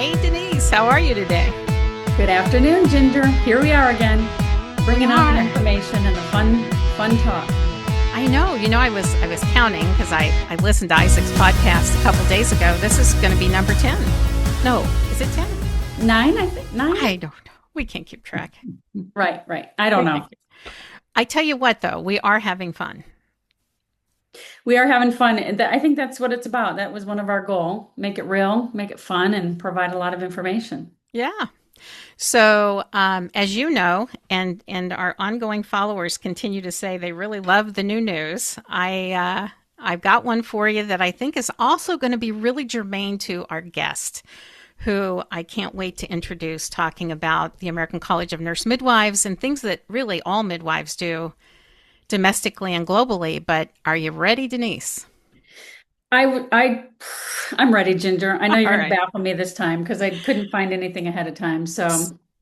Hey, Denise, how are you today? Good afternoon, Ginger. Here we are again, We bringing out the are. information and the fun talk. I know. I was counting because I listened to Isaac's podcast a couple days ago. This is going to be number 10. No, is it 10? 9, I think. 9? I don't know. We can't keep track. Right. I don't We know. can't keep- I tell you what, though, we are having fun. We are having fun. I think that's what it's about. That was one of our goal. Make it real, make it fun, and provide a lot of information. Yeah. So, as you know, and our ongoing followers continue to say they really love the new news. I've got one for you that I think is also going to be really germane to our guest, who I can't wait to introduce, talking about the American College of Nurse-Midwives and things that really all midwives do domestically and globally. But are you ready, Denise? I'm ready, Ginger. I know you're All going to right. baffle me this time because I couldn't find anything ahead of time. So,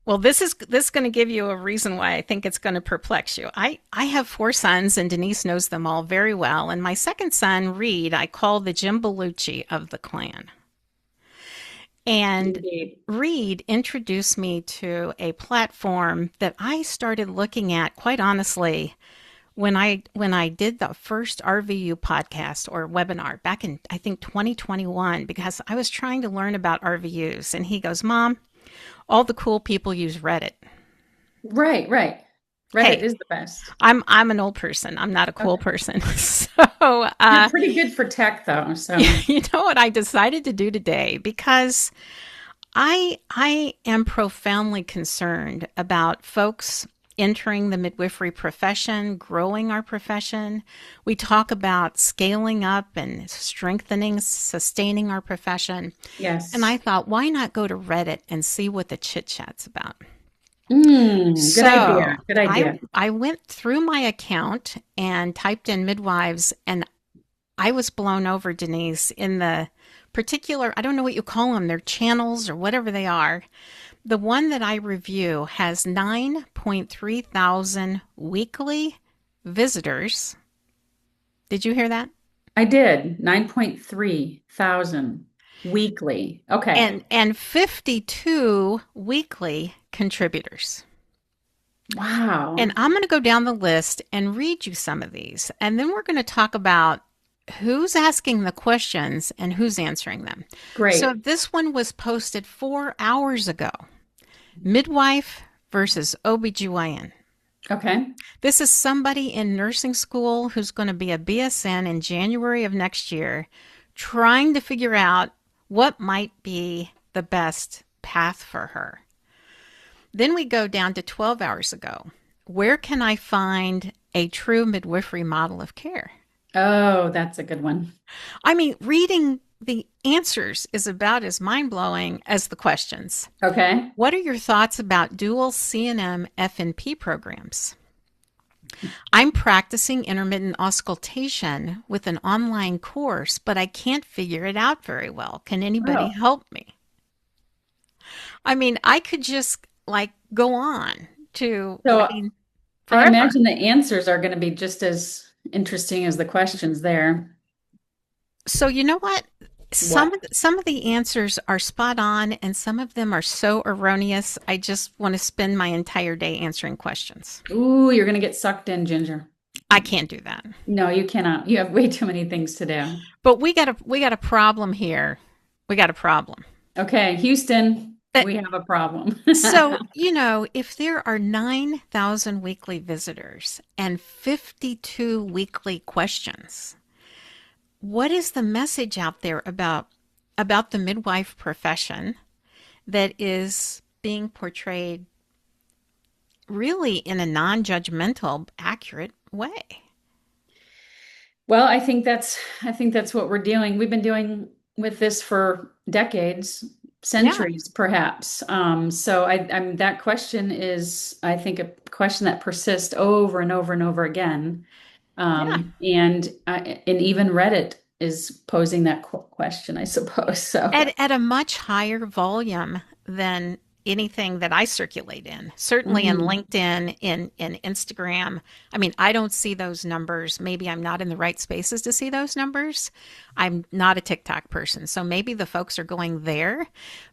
Well, this is going to give you a reason why I think it's going to perplex you. I have four sons, and Denise knows them all very well. And my second son, Reed, I call the Jim Belushi of the clan. And indeed. Reed introduced me to a platform that I started looking at, quite honestly, when I did the first RVU podcast or webinar back in I think 2021, because I was trying to learn about RVUs, and he goes, "Mom, all the cool people use Reddit." Right. Reddit Hey, is the best. I'm an old person. I'm not a cool Okay. person. So, You're pretty good for tech, though. So, you know what I decided to do today, because I am profoundly concerned about folks entering the midwifery profession, growing our profession. We talk about scaling up and strengthening, sustaining our profession. And yes. I thought, why not go to Reddit and see what the chit chat's about? Good idea. So Good I idea. I went through my account and typed in midwives, and I was blown over, Denise, in the particular, I don't know what you call them, they're channels or whatever they are. The one that I review has 9.3 thousand weekly visitors. Did you hear that? I did 9.3 thousand weekly. Okay. And 52 weekly contributors. Wow. And I'm going to go down the list and read you some of these. And then we're going to talk about who's asking the questions and who's answering them. So Great. this one was posted 4 hours ago. Midwife versus OBGYN. Okay. This is somebody in nursing school who's going to be a BSN in January of next year, trying to figure out what might be the best path for her. Then we go down to 12 hours ago. Where can I find a true midwifery model of care? Oh, that's a good one. I mean, reading the answers is about as mind blowing as the questions. Okay. What are your thoughts about dual CNM FNP programs? I'm practicing intermittent auscultation with an online course, but I can't figure it out very well. Can anybody Oh, help me? I mean, I could just like go on to, I so mean, I forever. imagine the answers are going to be just as interesting as the questions there. So you know what? What? Some of the answers are spot on, and some of them are so erroneous. I just want to spend my entire day answering questions. Ooh, you're going to get sucked in, Ginger. I can't do that. No, you cannot. You have way too many things to do. But we got a problem here. We got a problem. Okay, Houston, But we have a problem. so, if there are 9,000 weekly visitors and 52 weekly questions, what is the message out there about the midwife profession that is being portrayed really in a non-judgmental, accurate way? Well, I think that's what we're doing. We've been doing with this for decades, Yeah, centuries, perhaps. I'm that question is, I think, a question that persists over and over and over again. yeah. And even Reddit is posing that question, I suppose. So At a much higher volume than anything that I circulate in. Certainly in Mhm. LinkedIn, in Instagram. I mean, I don't see those numbers. Maybe I'm not in the right spaces to see those numbers. I'm not a TikTok person, so maybe the folks are going there.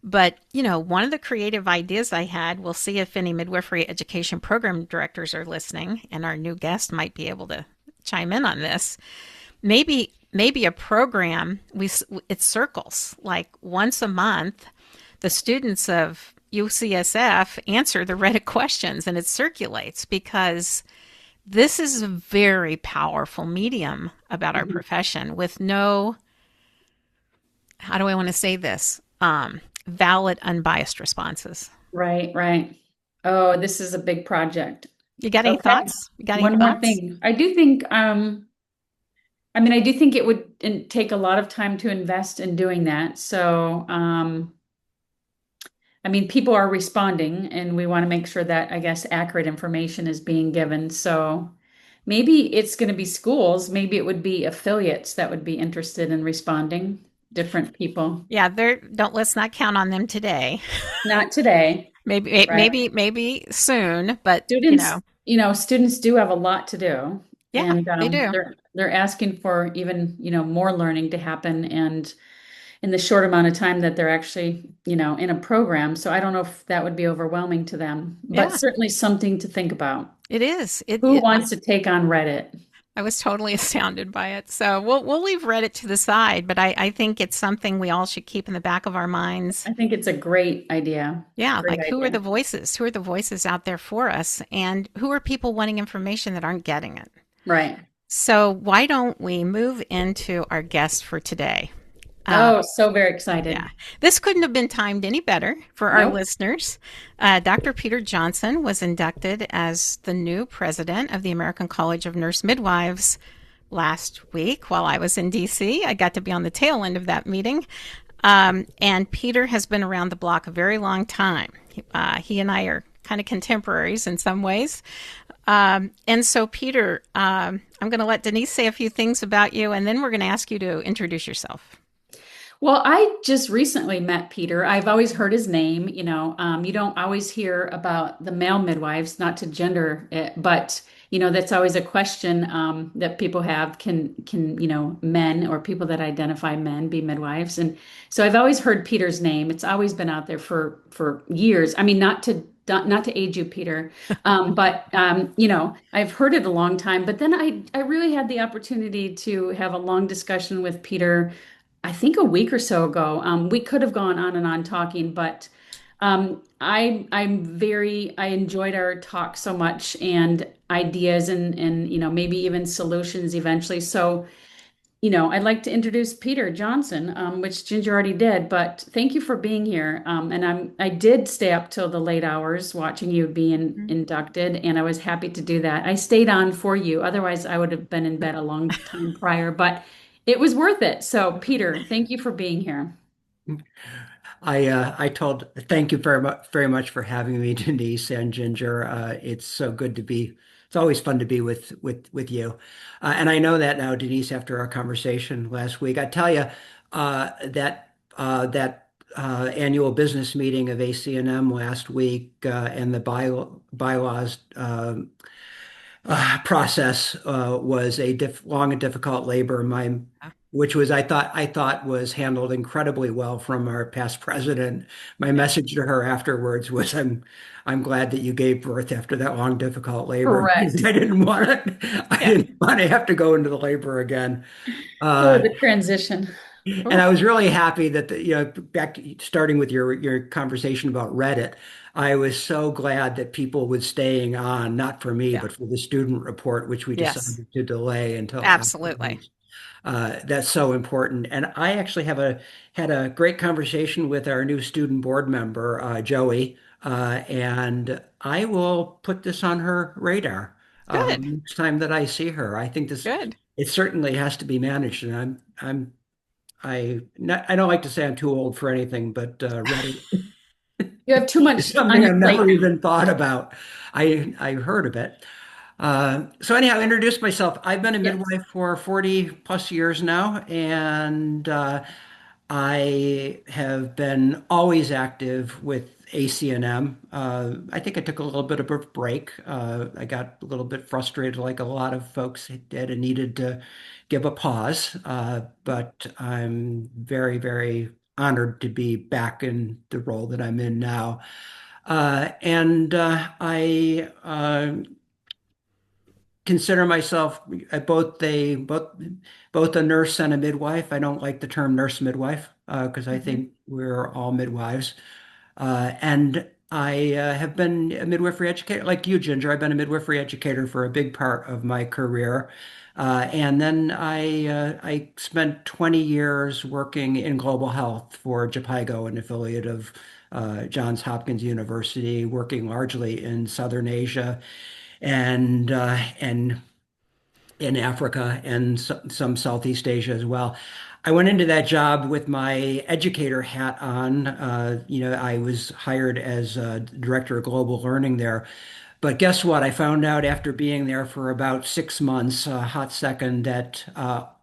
But, one of the creative ideas I had, we'll see if any midwifery education program directors are listening, and our new guest might be able to chime in on this. Maybe a program it circles like once a month the students of UCSF answer the Reddit questions and it circulates because this is a very powerful medium about our Mhm. profession with no, how do I want to say this? Valid, unbiased responses. Right, right. Oh, this is a big project. You got any Okay. thoughts? You got any One more thoughts? thing. I do think it would take a lot of time to invest in doing that. So, people are responding and we want to make sure that, I guess, accurate information is being given. So maybe it's going to be schools, maybe it would be affiliates that would be interested in responding, different people. Yeah, don't let's not count on them today. Not today, right? Maybe soon, but Students do have a lot to do, yeah, and they do. they're asking for even, more learning to happen, and in the short amount of time that they're actually, in a program. So I don't know if that would be overwhelming to them, but Yeah, certainly something to think about. it is. Who wants to take on Reddit? I was totally astounded by it. So we'll leave Reddit to the side, but I think it's something we all should keep in the back of our minds. I think it's a great idea. Yeah, Great like who are the idea. voices? Who are the voices out there for us? And who are people wanting information that aren't getting it? Right. So why don't we move into our guest for today? Uh, Oh, so very yeah, excited. this couldn't have been timed any better for our Nope. listeners. Dr. Peter Johnson was inducted as the new president of the American College of Nurse-Midwives last week while I was in DC. I got to be on the tail end of that meeting. And Peter has been around the block a very long time. He and I are kind of contemporaries in some ways. And so, Peter, I'm going to let Denise say a few things about you, and then we're going to ask you to introduce yourself. Well, I just recently met Peter. I've always heard his name. You don't always hear about the male midwives, not to gender it, but that's always a question that people have. Can men or people that identify men be midwives? And so I've always heard Peter's name. It's always been out there for years. I mean, not to age you, Peter, but I've heard it a long time. But then I really had the opportunity to have a long discussion with Peter. I think a week or so ago. We could have gone on and on talking, but I enjoyed our talk so much and ideas and maybe even solutions eventually. So I'd like to introduce Peter Johnson, which Ginger already did, but thank you for being here. And I did stay up till the late hours watching you being inducted, and I was happy to do that. I stayed on for you. Otherwise, I would have been in bed a long time prior, but it was worth it. So, Peter, thank you for being here. Thank you very much for having me, Denise and Ginger. It's so good to be. It's always fun to be with you. And I know that now, Denise, after our conversation last week. I tell you that annual business meeting of ACNM last week and the bylaws process was a long and difficult labor. Which was I thought was handled incredibly well from our past president. My Yeah. message to her afterwards was, I'm glad that you gave birth after that long, difficult labor. Correct. I Yeah. didn't want to have to go into the labor again. Oh, Uh, the transition. and Ooh, I was really happy that starting with your conversation about Reddit, I was so glad that people was staying on, not for me, yeah. but for the student report, which we Yes. decided to delay until Absolutely. afterwards. That's so important. And I actually had a great conversation with our new student board member, Joey, and I will put this on her radar Good. next time that I see her. I think this Good. it certainly has to be managed, and I don't like to say I'm too old for anything, but Reddit You have too is much on something your I've plate. never even thought about. I heard of it. So anyhow, I introduced myself. I've been a Yes. midwife for 40 plus years now, and I have been always active with ACNM. I think I took a little bit of a break. I got a little bit frustrated, like a lot of folks did, and needed to give a pause. But I'm very, very honored to be back in the role that I'm in now. I consider myself both a nurse and a midwife. I don't like the term nurse midwife because I Mhm. think we're all midwives. And I have been a midwifery educator, like you, Ginger. I've been a midwifery educator for a big part of my career. And then I spent 20 years working in global health for JPIGO, an affiliate of Johns Hopkins University, working largely in Southern Asia and in Africa and some Southeast Asia as well. I went into that job with my educator hat on. I was hired as director of global learning there. But guess what? I found out after being there for about 6 months, a hot second, that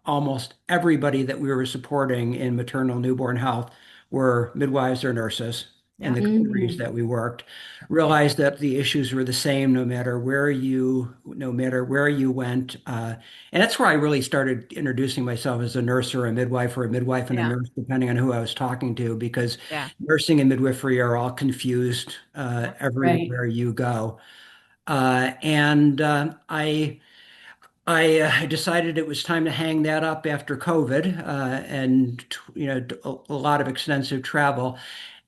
almost everybody that we were supporting in maternal newborn health were midwives or nurses in Yeah. the countries Mhm. that we worked. Realized that the issues were the same no matter where you went. And that's where I really started introducing myself as a nurse or a midwife and a Yeah. nurse, depending on who I was talking to, because Yeah. nursing and midwifery are all confused Yeah. Right. everywhere you go. And I decided it was time to hang that up after COVID, and a lot of extensive travel,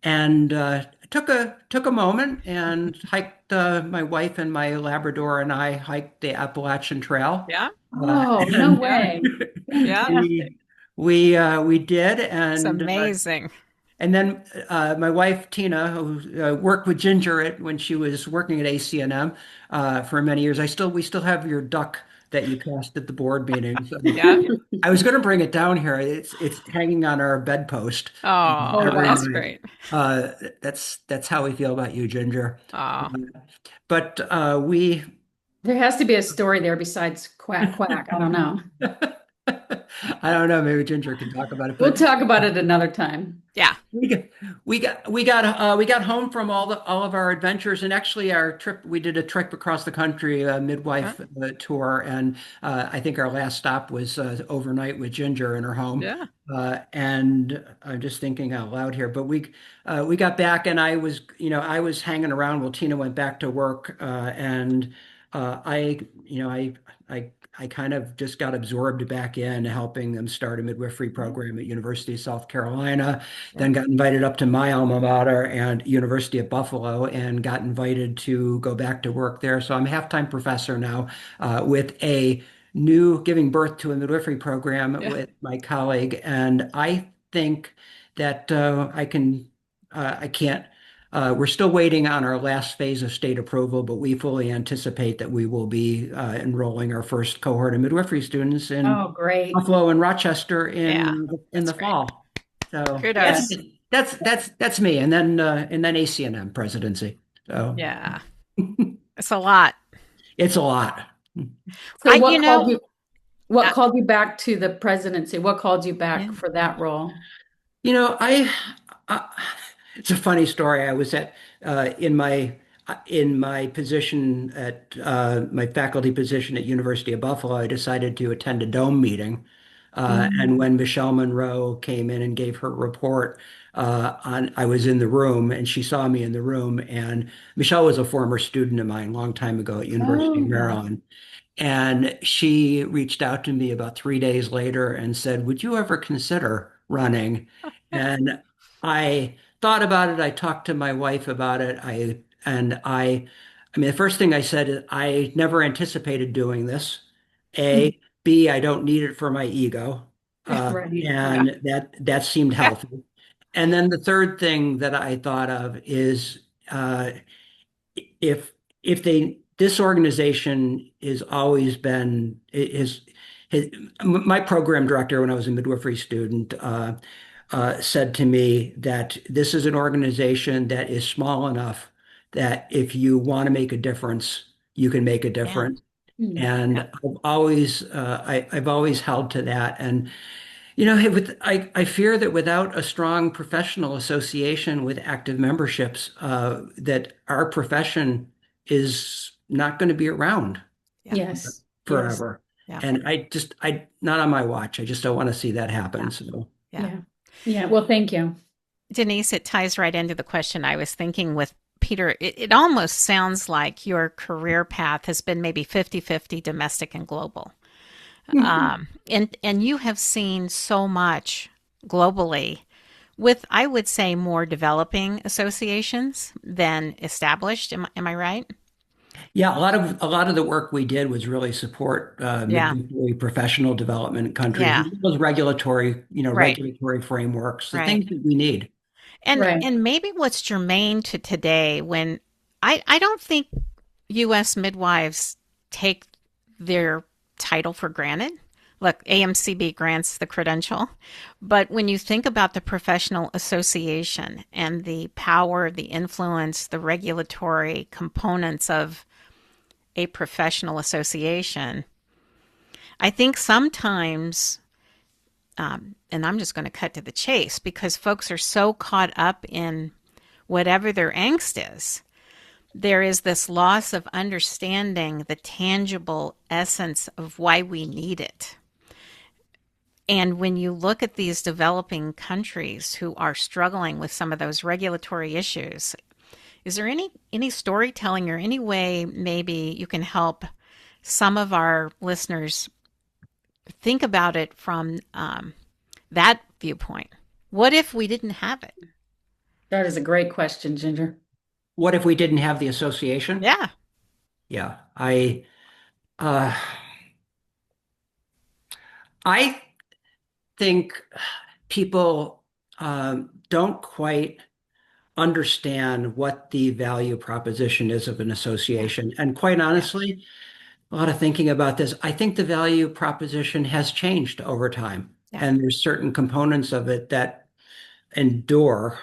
and took a moment and hiked. My wife and my Labrador and I hiked the Appalachian Trail, Yeah. Oh, no and Yeah. way. Yeah. Fantastic. we did, It's amazing. and then my wife Tina, who worked with Ginger when she was working at ACNM for many years. We still have your duck that you cast at the board meetings. Yeah. I was going to bring it down here. It's hanging on our bedpost Oh, Oh, every that's wow. night. great. That's how we feel about you, Ginger. Oh, But we There has to be a story there besides quack, quack. I don't know. I don't know. Maybe Ginger can talk about it, We'll but talk about it another time. yeah. We got we got home from all of our adventures, and actually our trip we did a trip across the country, a Yeah. midwife tour, and I think our last stop was overnight with Ginger in her home. Yeah. And I'm just thinking out loud here, but we got back, and I was hanging around while Tina went back to work, and I you know I kind of just got absorbed back in helping them start a midwifery Yeah. program at University of South Carolina, Yeah. then got invited up to my alma mater and University of Buffalo and got invited to go back to work there. So I'm a half-time professor now with a new giving birth to a midwifery program Yeah. with my colleague. And I think that I can't, we're still waiting on our last phase of state approval, but we fully anticipate that we will be enrolling our first cohort of midwifery students in Oh, great. Buffalo and Rochester Yeah. in That's the great. fall. So that's Kudos. Yes. that's me, and then ACNM presidency. So Yeah. It's a lot. it's a lot. So You know, what uh, called you back to the presidency? What called you yeah. back for that role? You know, I it's a funny story. I was at in my position at my faculty position at University of Buffalo. I decided to attend a dome meeting, Mm. and when Michelle Monroe came in and gave her report I was in the room, and she saw me in the room. And Michelle was a former student of mine, a long time ago at University of Oh. Maryland. And she reached out to me about 3 days later and said, "Would you ever consider running?" And I thought about it. I talked to my wife about it. I mean, the first thing I said is, I never anticipated doing this. A, B, I don't need it for my ego. Right. Yeah. And that seemed healthy. And then the third thing that I thought of is if this organization has always been my program director when I was a midwifery student said to me that this is an organization that is small enough that if you want to make a difference, you can make a Yeah. difference. Mm. And Yeah. I've always held to that. And I fear that without a strong professional association with active memberships, that our profession is not going to be around Yeah. Yes. Yes. forever. Yeah. And not on my watch. I just don't want to see that happen. Yeah. So, Yeah. Yeah. Yeah. Well, thank you. Denise, it ties right into the question I was thinking with Peter. It almost sounds like your career path has been maybe 50-50 domestic and global. And you have seen so much globally with, I would say, more developing associations than established. Am I right? yeah, a lot of the work we did was really support Yeah. midwifery professional development in countries, Yeah. those regulatory, Right. regulatory frameworks, the Right. things that we need. Right. And maybe what's germane to today when I don't think US midwives take their title for granted. Look, AMCB grants the credential, but when you think about the professional association and the power, the influence, the regulatory components of a professional association, I think sometimes, and I'm just going to cut to the chase because folks are so caught up in whatever their angst is, there is this loss of understanding the tangible essence of why we need it. And when you look at these developing countries who are struggling with some of those regulatory issues, is there any storytelling or any way maybe you can help some of our listeners think about it from that viewpoint? What if we didn't have it? That is a great question, Ginger. What if we didn't have the association? Yeah. Yeah, uh, I think people don't quite understand what the value proposition is of an Yeah. association. And quite Yeah. honestly, a lot of thinking about this, I think the value proposition has changed over time. Yeah. And there's certain components of it that endure.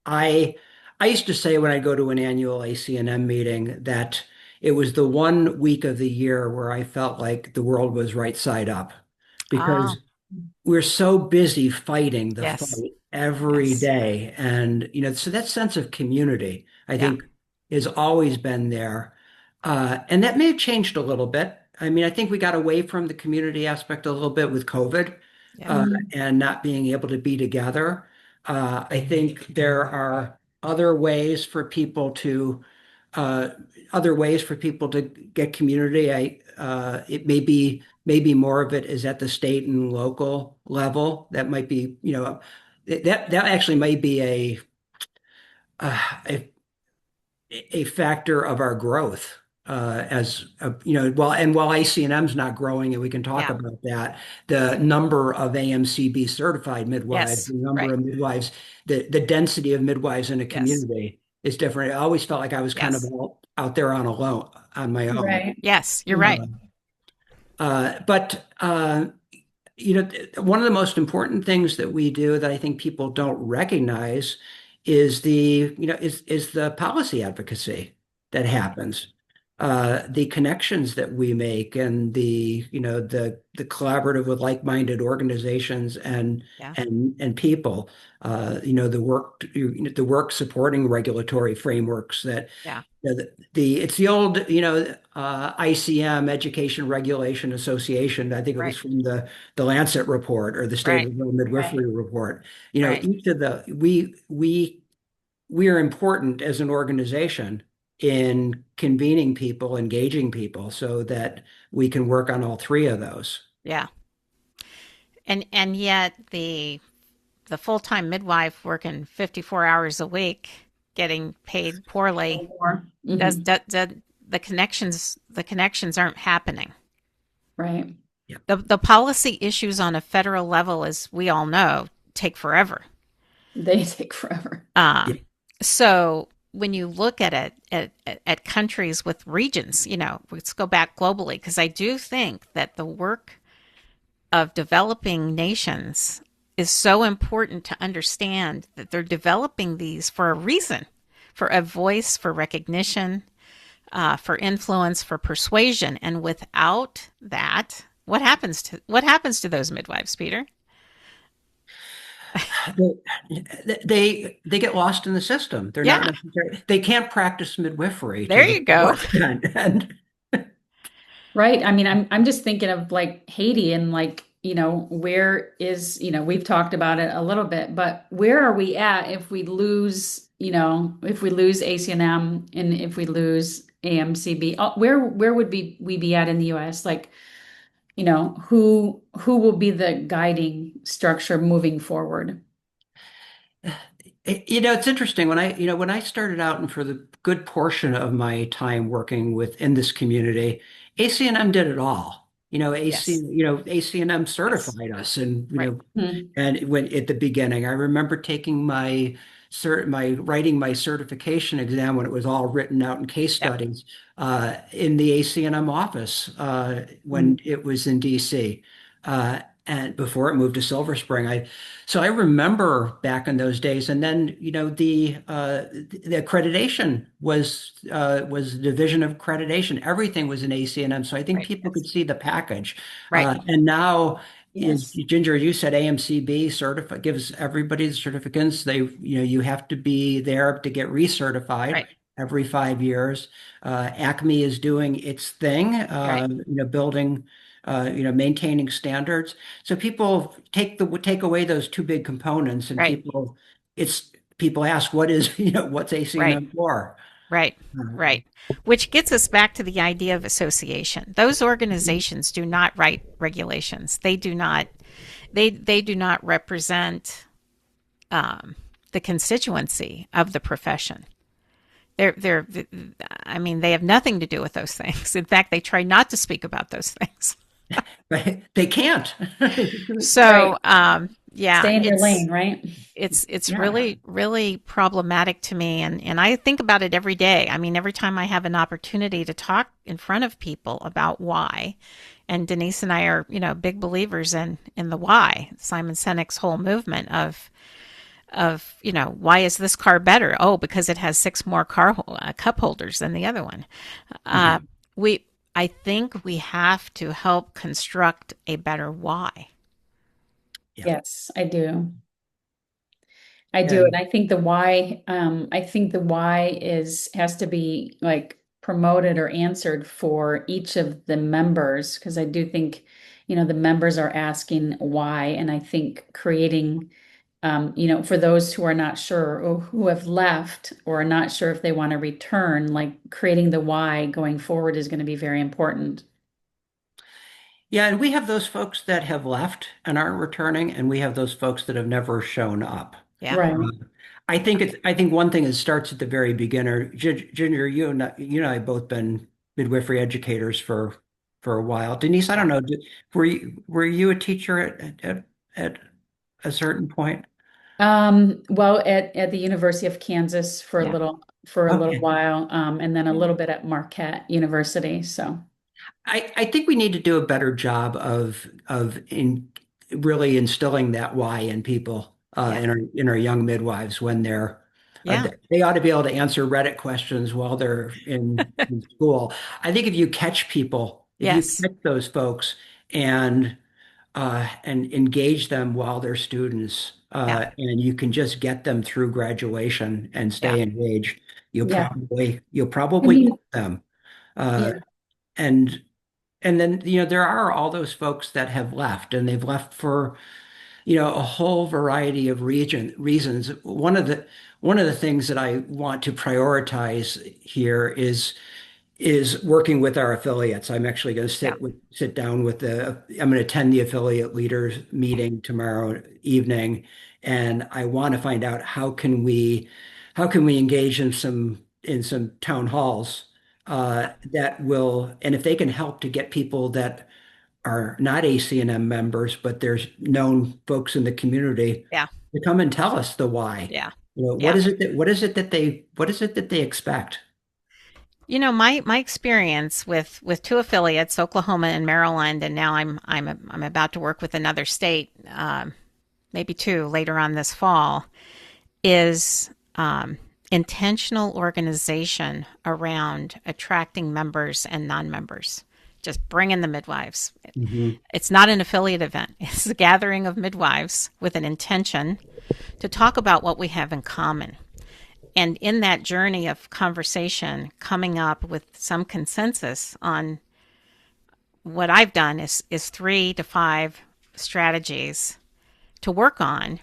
I I used to say when I go to an annual ACNM meeting that it was the one week of the year where I felt like the world was right side up Oh, because we're so busy fighting the yes. fight every Yes. day. And, so that sense of community, I Yeah. think, has always been there. And that may have changed a little bit. I mean, I think we got away from the community aspect a little bit with COVID, Yeah. uh, and not being able to be together. I think there are other ways for people to uh, other ways for people to get community. It maybe more of it is at the state and local level. That might be, that actually might be uh, a a factor of our growth. As while ACNM's not growing, and we can talk Yeah. about that, the number of AMCB certified midwives, Yes. the number Right. of midwives, the density of midwives in a Yes. community is different. I always felt like I was kind of Yes. out there on my own. Right. Yes. You're right. Uh, but one of the most important things that we do that I think people don't recognize is is the policy advocacy that happens, the connections that we make, and the collaborative with like-minded organizations Yeah. and people, the work supporting regulatory frameworks that Yeah. it's the old, ICM, Education Regulation Association. I think it was Right. from the Lancet report or the State Right. of the Right. Midwifery report. Right. Each of the we are important as an organization in convening people, engaging people, so that we can work on all three of those. Yeah. And yet the full-time midwife working 54 hours a week, getting paid poorly, More. does the connections aren't happening. Right. Yeah. The policy issues on a federal level, as we all know, take forever. They take forever. Yeah. Um, so when you look at it at countries with regions, let's go back globally because I do think that the work of developing nations is so important to understand that they're developing these for a reason, for a voice, for recognition, for influence, for persuasion. And without that, what happens to those midwives, Peter? They get lost in the system. They're not Yeah, necessarily, they can't practice midwifery to there the you full go. extent. And Right. I mean, I'm just thinking of like Haiti and like, where is, we've talked about it a little bit, but where are we at if we lose, if we lose ACNM and if we lose AMCB, where would we be at in the US? Like, who will be the guiding structure moving forward? it's interesting when I started out and for the good portion of my time working within this community, ACNM did it all. Yes. ACNM Yes. certified us, and Hmm. and when at the beginning, I remember taking my writing my certification exam when it was all written out in case Yep. studies in the ACNM office when it was in DC. And before it moved to Silver Spring, so I remember back in those days, and then the accreditation was the division of accreditation. Everything was in ACNM, so I think Right. people could see the package. Right. And now, is Yes. Ginger, you said AMCB certified gives everybody the certificates. You have to be there to get recertified Right. every 5 years. Acme is doing its thing, Right. building, maintaining standards. So people take away those two big components, and Right. people ask, what's Right. ACNM for? Right. Uh, Right. Which gets us back to the idea of association. Those organizations do not write regulations. They do not represent um, the constituency of the profession. They're I mean, they have nothing to do with those things. In fact, they try not to speak about those things. but they can't. So Right. yeah, Stay in your lane, right? it's Yeah. really problematic to me, and I think about it every day. I mean, every time I have an opportunity to talk in front of people about why, and Denise and I are, big believers in the why, Simon Sinek's whole movement of, why is this car better? Oh, because it has six more cup holders than the other one. Uh, Mhm. we I think we have to help construct a better why. Yeah. Yes, I do. I do. And And I think the why has to be like promoted or answered for each of the members, because I do think, the members are asking why. And I think creating, for those who are not sure or who have left or are not sure if they want to return, like creating the why going forward is going to be very important. yeah, and we have those folks that have left and aren't returning, and we have those folks that have never shown up. Yeah. Right. I think one thing is starts at the very beginner. Ginger, you and I have both been midwifery educators for a while. Denise, I don't know, were you a teacher at a certain point? Well, at the University of Kansas Yeah. for a little Okay. while, and then a Yeah. little bit at Marquette University. So I think we need to do a better job of in really instilling that why in people Yeah. in our young midwives when Yeah. they ought to be able to answer Reddit questions while they're in school. I think if you Yes. catch those folks and and engage them while they're students, Yeah. and you can just get them through graduation and Yeah. stay engaged, yeah, you'll I probably mean, keep them. Uh, yeah, and and then, there are all those folks that have left, and they've left for, a whole variety of reasons. One of the things that I want to prioritize here is working with our affiliates. I'm actually going to Yeah. sit down I'm going to attend the affiliate leaders meeting tomorrow evening, and I want to find out how can we engage in some town halls and if they can help to get people that are not ACNM members, but there's known folks in the community Yeah. to come and tell us the why. Yeah. What Yeah. is it that they expect? My experience with two affiliates, Oklahoma and Maryland, and now I'm about to work with another state, maybe two later on this fall, is intentional organization around attracting members and non-members just bring in the midwives. Hmm. It's not an affiliate event. It's a gathering of midwives with an intention to talk about what we have in common. And in that journey of conversation, coming up with some consensus on what I've done is 3 to 5 strategies to work on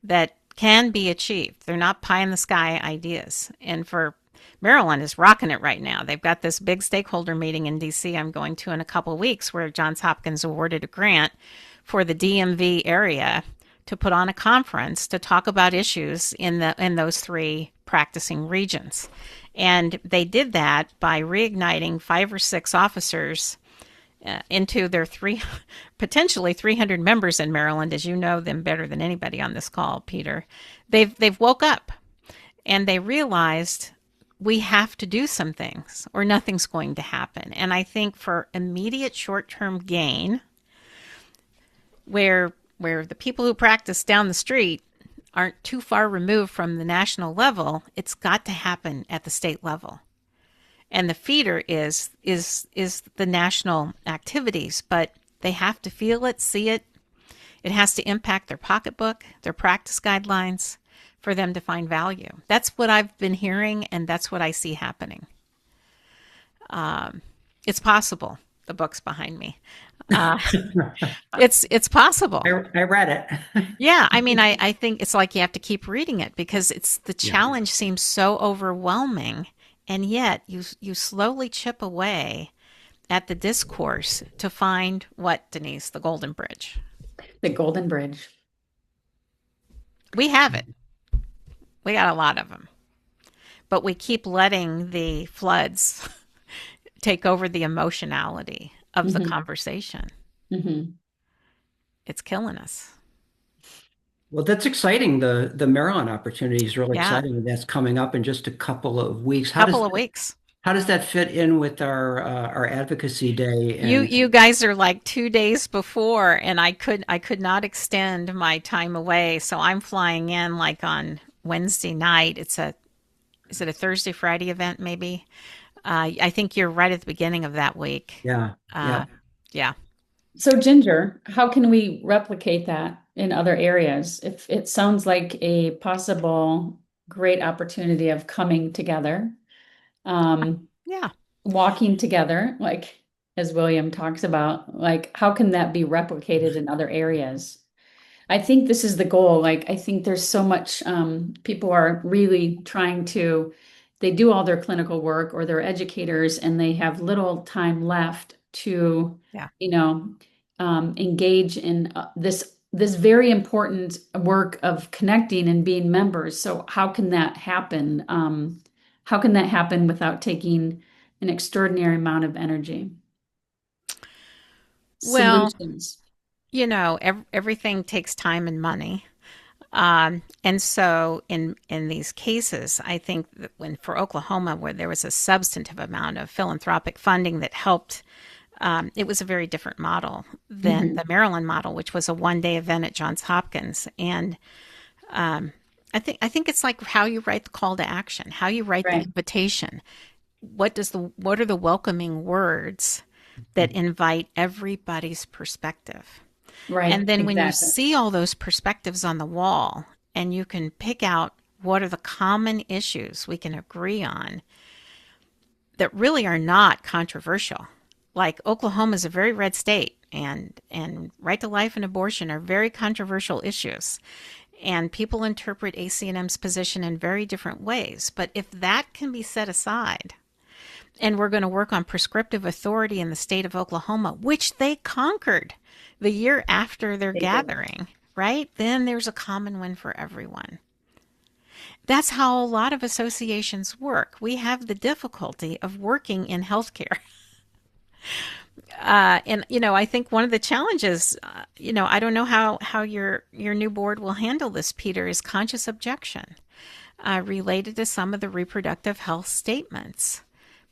that can be achieved. They're not pie in the sky ideas. And for Maryland is rocking it right now. They've got this big stakeholder meeting in DC I'm going to in a couple of weeks where Johns Hopkins awarded a grant for the DMV area to put on a conference to talk about issues in those 3 practicing regions. And they did that by reigniting 5 or 6 officers into their potentially 300 members in Maryland, as you know them better than anybody on this call, Peter. They've woke up and they realized we have to do some things or nothing's going to happen. And I think for immediate short-term gain, where the people who practice down the street aren't too far removed from the national level, it's got to happen at the state level. And the feeder is the national activities, but they have to feel it, see it. It has to impact their pocketbook, their practice guidelines for them to find value. That's what I've been hearing, and that's what I see happening. It's possible. The book's behind me. It's possible. I read it. Yeah, I mean, I think it's like you have to keep reading it because the challenge seems so overwhelming. And yet you slowly chip away at the discourse to find what, Denise, the golden bridge. The golden bridge. We have it. We got a lot of them. But we keep letting the floods take over the emotionality of the conversation. Mm-hmm. It's killing us. Well, that's exciting. The Maryland opportunity is really exciting. That's coming up in just a couple of weeks. How does that fit in with our advocacy day? And you guys are like 2 days before, and I could not extend my time away, so I'm flying in like on Wednesday night. Is it a Thursday Friday event maybe? I think you're right at the beginning of that week. Yeah. Yeah. So Ginger, how can we replicate that in other areas? If it sounds like a possible great opportunity of coming together, walking together, like as William talks about, like how can that be replicated in other areas? I think this is the goal. Like, I think there's so much, people are really trying to, they do all their clinical work or they're educators and they have little time left to, engage in this very important work of connecting and being members. So how can that happen? How can that happen without taking an extraordinary amount of energy? Well, Solutions. Everything takes time and money. And so in these cases, I think that for Oklahoma, where there was a substantive amount of philanthropic funding that helped, it was a very different model than the Maryland model, which was a one-day event at Johns Hopkins. And I think it's like how you write the call to action, how you write the invitation. What are the welcoming words that invite everybody's perspective? Right. And then when you see all those perspectives on the wall and you can pick out what are the common issues we can agree on that really are not controversial. Like Oklahoma is a very red state and right to life and abortion are very controversial issues. And people interpret ACNM's position in very different ways. But if that can be set aside, and we're going to work on prescriptive authority in the state of Oklahoma, which they conquered the year after their gathering, right? Then there's a common win for everyone. That's how a lot of associations work. We have the difficulty of working in healthcare. And I think one of the challenges, I don't know how your new board will handle this, Peter, is conscious objection related to some of the reproductive health statements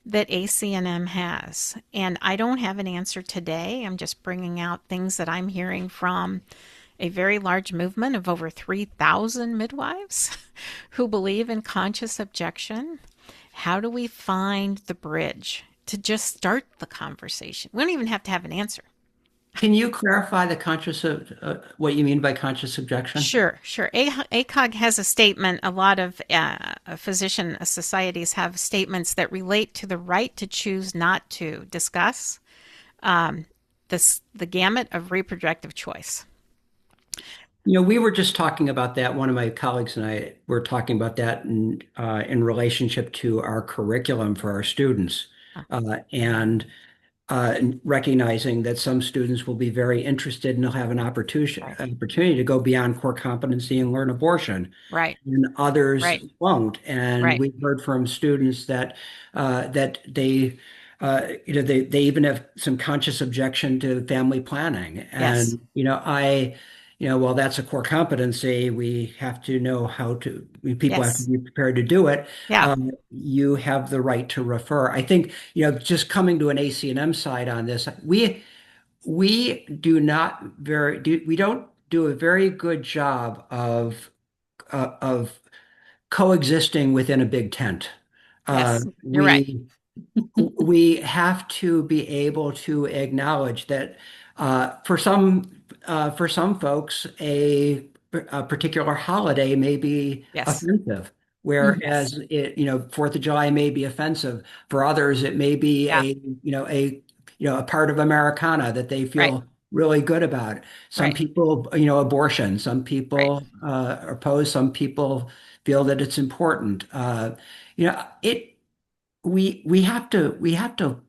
that ACNM has. And I don't have an answer today. I'm just bringing out things that I'm hearing from a very large movement of over 3,000 midwives who believe in conscious objection. How do we find the bridge to just start the conversation. We don't even have to have an answer. Can you clarify the what you mean by conscious objection? Sure, sure. ACOG has a statement. A lot of physician societies have statements that relate to the right to choose not to discuss um, the gamut of reproductive choice. We were just talking about that. One of my colleagues and I were talking about that in relationship to our curriculum for our students, and recognizing that some students will be very interested and they'll have an Right, opportunity to go beyond core competency and learn abortion, right, and others right, won't. And right. we've heard from students that they even have some conscious objection to family planning. Yes, And while that's a core competency, we have to know how to. People have to yes, be prepared to do it. yeah, You have the right to refer. I think, just coming to an ACNM side on this, we we don't do a very good job of coexisting within a big tent. Uh, yes. You're right. we we have to be able to acknowledge that for some folks, a particular holiday may be Yes, offensive, Mhm. yes, whereas Fourth of July may be offensive. For others, it may be yeah, a part of Americana that they right, feel really good about. Some right, people, abortion. Some right. people oppose. Some people feel that it's important. It we have to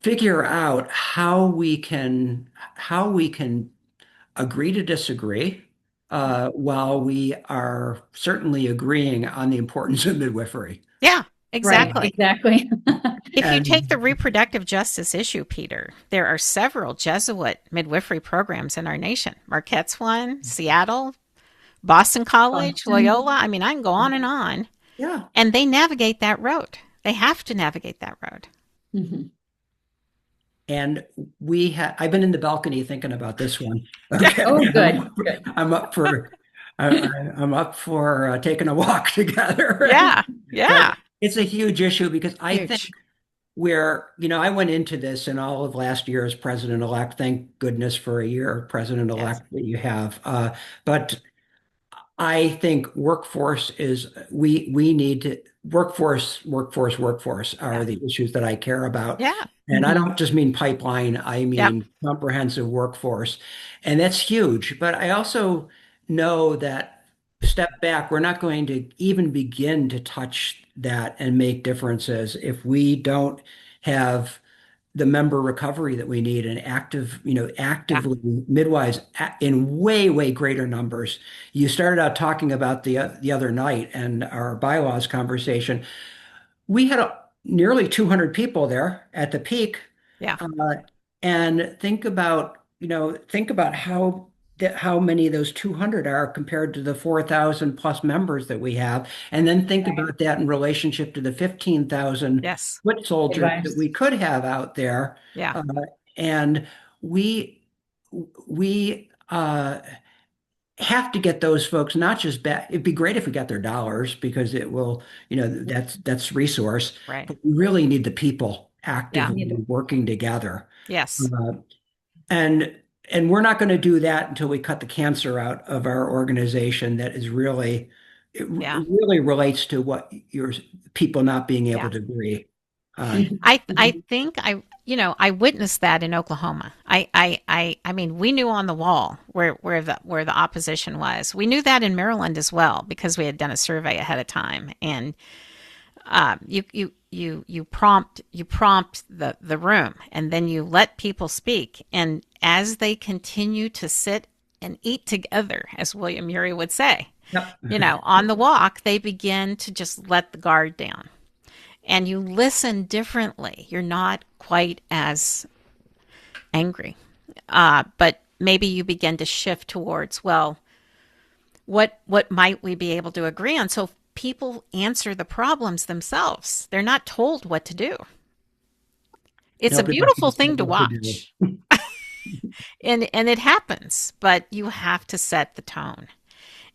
figure out how we can agree to disagree, while we are certainly agreeing on the importance of midwifery. Yeah, Right, exactly. exactly. If you take the And reproductive justice issue, Peter, there are several Jesuit midwifery programs in our nation. Marquette's one, Seattle, Boston College, Boston. Loyola. I mean, I can go on and on. yeah, And they navigate that road. They have to navigate that road. Mhm. and I've been in the balcony thinking about this one. Yeah. Okay. Oh, I'm good, up for, good. I'm up for I'm up for taking a walk together. Yeah. But Yeah. it's a huge issue because I think Huge. I went into this in all of last year as president-elect. Thank goodness for a year Yes. president-elect that you have. But I think we need to workforce are Yeah. the issues that I care about. Yeah. And I Mhm. don't just mean pipeline, I Yep. mean comprehensive workforce. And that's huge. But I also know that step back, we're not going to even begin to touch that and make differences if we don't have the member recovery that we need and Yeah. actively midwives in way, way greater numbers. You started out talking about the other night and our bylaws conversation. We had nearly 200 people there at the peak. Yeah. Uh, and think about how many of those 200 are compared to the 4,000 plus members that we have. And then think Right. about that in relationship to the 15,000 Yes. foot soldiers that Midwives. we could have out there. Yeah. Uh, and we we have to get those folks not just back. It'd be great if we got their dollars because it will, that's resource, Right. but we really need the people Yeah. actively working together. Yes. Uh, and and we're not going to do that until we cut the cancer out of our organization that is really Yeah. really relates to what your people not being able Yeah. to agree on. Mhm. I Mhm. think I witnessed that in Oklahoma. I mean we knew on the wall where the opposition was. We knew that in Maryland as well because we had done a survey ahead of time. And you prompt the room, and then you let people speak. And as they continue to sit and eat together, as William Ury would say, Yep. on the walk, they begin to just let the guard down. And you listen differently. You're not quite as angry, but maybe you begin to shift towards, well, what might we be able to agree on? So people answer the problems themselves. They're not told what to do. It's a Nobody beautiful can tell thing to what to do. watch. And it happens, but you have to set the tone.